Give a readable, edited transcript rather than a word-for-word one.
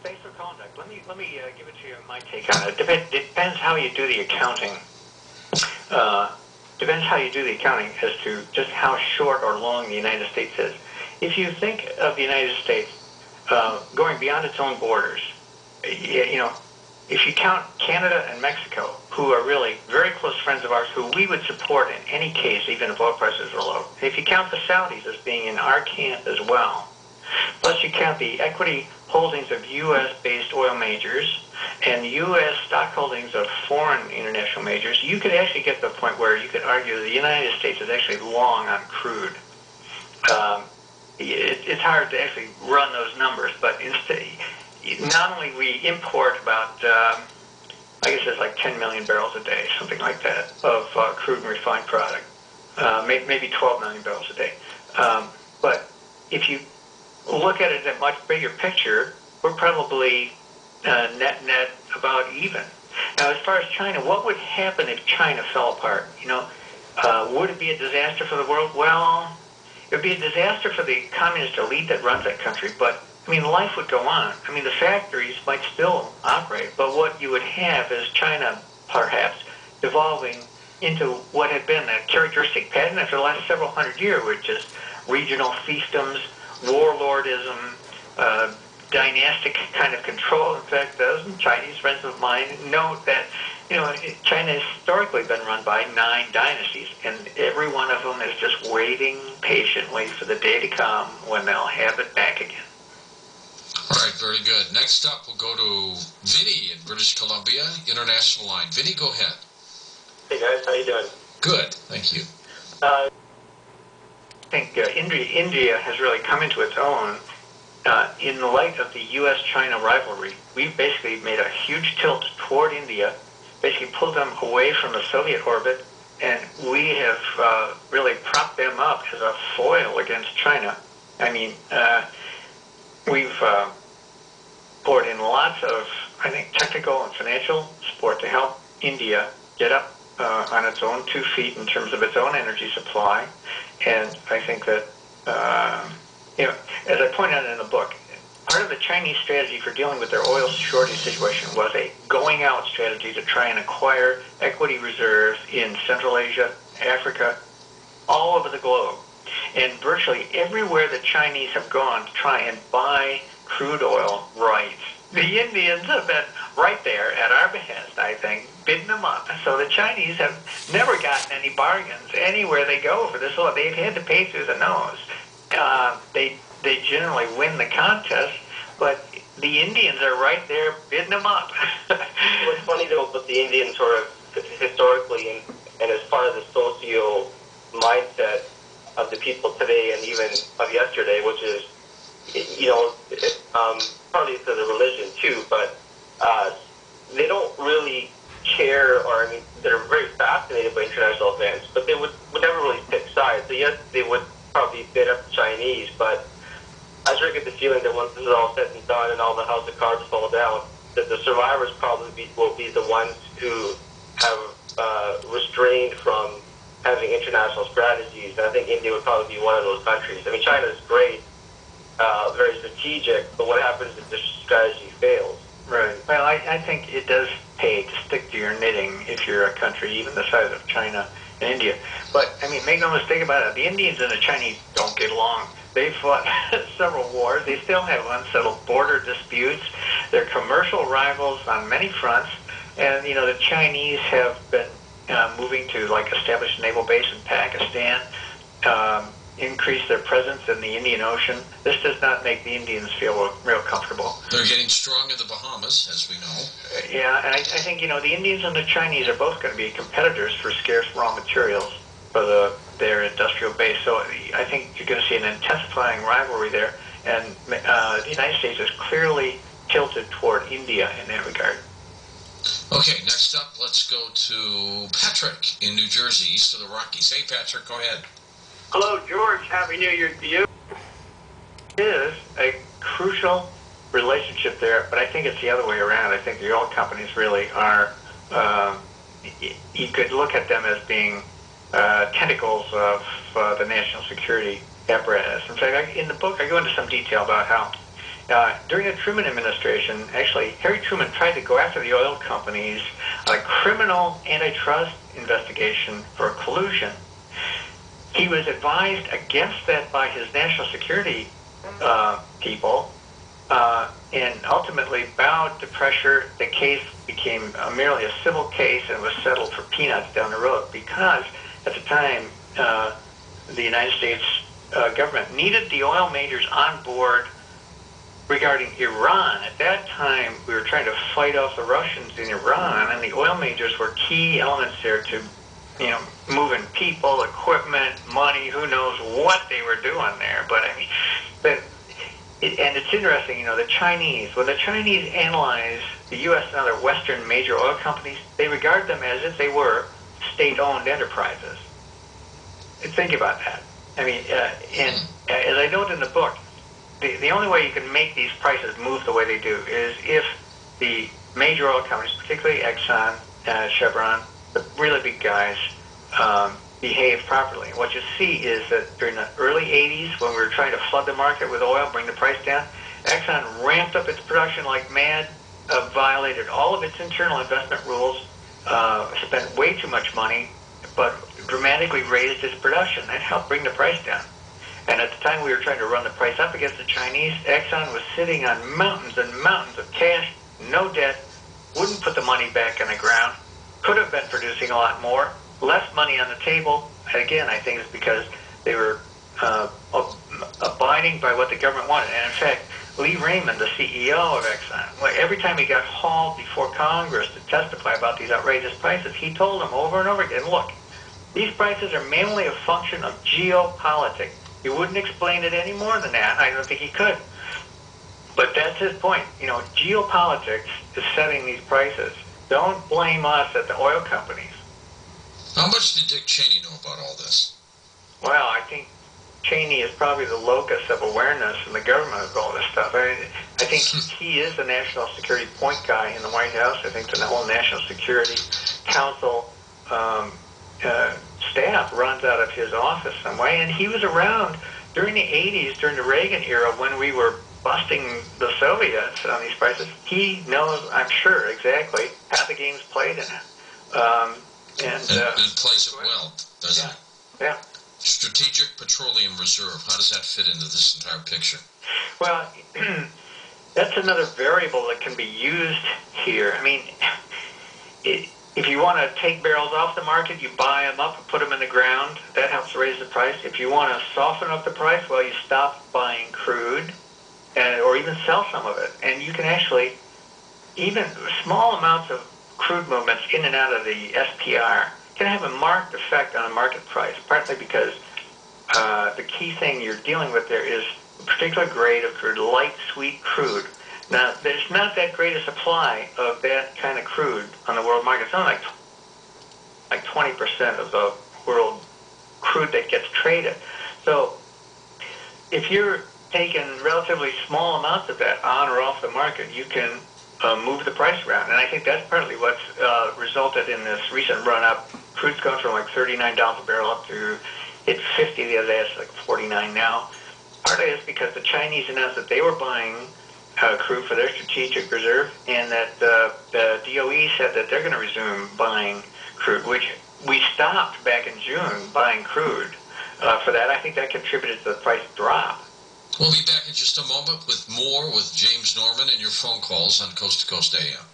Thanks for calling, Doug. Let me give it to you my take on it. Depends how you do the accounting. Depends how you do the accounting as to just how short or long the United States is. If you think of the United States going beyond its own borders, if you count Canada and Mexico, who are really very close friends of ours, who we would support in any case, even if oil prices are low. If you count the Saudis as being in our camp as well, plus you count the equity holdings of U.S.-based oil majors and U.S. stock holdings of foreign international majors, you could actually get to the point where you could argue the United States is actually long on crude. It's hard to actually run those numbers, but instead, not only we import about, I guess it's like 10 million barrels a day, something like that, of crude and refined product, maybe 12 million barrels a day. But if you look at it in a much bigger picture, we're probably net about even. Now, as far as China, what would happen if China fell apart? Would it be a disaster for the world? Well, it would be a disaster for the communist elite that runs that country, but life would go on. The factories might still operate, but what you would have is China perhaps devolving into what had been a characteristic pattern for the last several hundred years, which is regional fiefdoms, warlordism, dynastic kind of control. In fact, those Chinese friends of mine note that China has historically been run by 9 dynasties, and every one of them is just waiting patiently for the day to come when they'll have it back again. All right, very good. Next up, we'll go to Vinny in British Columbia, International Line. Vinny, go ahead. Hey guys, how you doing? Good, thank you. I think India has really come into its own in the light of the U.S.-China rivalry. We've basically made a huge tilt toward India, basically pulled them away from the Soviet orbit, and we have really propped them up as a foil against China. We've poured in lots of, I think, technical and financial support to help India get up on its own 2 feet in terms of its own energy supply. And I think that, as I point out in the book, part of the Chinese strategy for dealing with their oil shortage situation was a going out strategy to try and acquire equity reserves in Central Asia, Africa, all over the globe. And virtually everywhere the Chinese have gone to try and buy crude oil rights, the Indians have been right there at our behest, I think, bidding them up. So the Chinese have never gotten any bargains anywhere they go for this oil. They've had to pay through the nose. They generally win the contest, but the Indians are right there bidding them up. What's funny though about the Indians sort of historically and as part of the socio mindset of the people today and even of yesterday, which is, partly because of religion too, but they don't really care, or they're very fascinated by international events, but they would never really pick sides. So yes, they would probably bid up the Chinese, but I sort of get the feeling that once this is all said and done and all the house of cards fall down, that the survivors probably will be the ones who have restrained from having international strategies, and I think India would probably be one of those countries. China is great, very strategic, but what happens if the strategy fails? Right. Well, I think it does pay to stick to your knitting if you're a country even the size of China and India. But, make no mistake about it, the Indians and the Chinese don't get along. They fought several wars. They still have unsettled border disputes. They're commercial rivals on many fronts, and, the Chinese have been moving to establish a naval base in Pakistan, increase their presence in the Indian Ocean. This does not make the Indians feel real comfortable. They're getting strong in the Bahamas, as we know. Yeah, and I think, the Indians and the Chinese are both going to be competitors for scarce raw materials for their industrial base. So I think you're going to see an intensifying rivalry there, and the United States is clearly tilted toward India in that regard. Okay, next up, let's go to Patrick in New Jersey, east of the Rockies. Hey, Patrick, go ahead. Hello, George. Happy New Year to you. It is a crucial relationship there, but I think it's the other way around. I think the oil companies really are, you could look at them as being tentacles of the national security apparatus. In fact, in the book, I go into some detail about how during the Truman administration, actually, Harry Truman tried to go after the oil companies on a criminal antitrust investigation for collusion. He was advised against that by his national security people, and ultimately bowed to pressure. The case became merely a civil case and was settled for peanuts down the road because at the time the United States government needed the oil majors on board regarding Iran. At that time, we were trying to fight off the Russians in Iran, and the oil majors were key elements there to, moving people, equipment, money, who knows what they were doing there. But I mean, and it's interesting, the Chinese, when the Chinese analyze the U.S. and other Western major oil companies, they regard them as if they were state-owned enterprises. Think about that. I mean, and as I note in the book, the only way you can make these prices move the way they do is if the major oil companies, particularly Exxon, Chevron, the really big guys, behave properly. And what you see is that during the early 80s, when we were trying to flood the market with oil, bring the price down, Exxon ramped up its production like mad, violated all of its internal investment rules, spent way too much money, but dramatically raised its production. That helped bring the price down. And at the time we were trying to run the price up against the Chinese, Exxon was sitting on mountains and mountains of cash, no debt, wouldn't put the money back in the ground, could have been producing a lot more, less money on the table. Again, I think it's because they were abiding by what the government wanted. And in fact, Lee Raymond, the CEO of Exxon, every time he got hauled before Congress to testify about these outrageous prices, he told them over and over again, look, these prices are mainly a function of geopolitics. He wouldn't explain it any more than that. I don't think he could. But that's his point. Geopolitics is setting these prices. Don't blame us at the oil companies. How much did Dick Cheney know about all this? Well, I think Cheney is probably the locus of awareness in the government of all this stuff. I think he is the national security point guy in the White House. I think the whole National Security Council staff runs out of his office some way, and he was around during the 80s, during the Reagan era, when we were busting the Soviets on these prices. He knows, I'm sure, exactly how the game's played in it. And plays it well, doesn't it? Yeah. Strategic Petroleum Reserve, how does that fit into this entire picture? Well, that's another variable that can be used here. I mean, if you want to take barrels off the market, you buy them up and put them in the ground. That helps raise the price. If you want to soften up the price, well, you stop buying crude or even sell some of it. And you can actually, even small amounts of crude movements in and out of the SPR can have a marked effect on the market price, partly because the key thing you're dealing with there is a particular grade of crude, light sweet crude. Now, there's not that great a supply of that kind of crude on the world market. It's only like 20% of the world crude that gets traded. So if you're taking relatively small amounts of that on or off the market, you can move the price around. And I think that's partly what's resulted in this recent run-up. Crude's gone from like $39 a barrel up to hit 50 the other day. It's like 49 now. Partly it's because the Chinese announced that they were buying crude for their strategic reserve, and that the DOE said that they're going to resume buying crude, which we stopped back in June buying crude for that. I think that contributed to the price drop. We'll be back in just a moment with more with James Norman and your phone calls on Coast to Coast AM.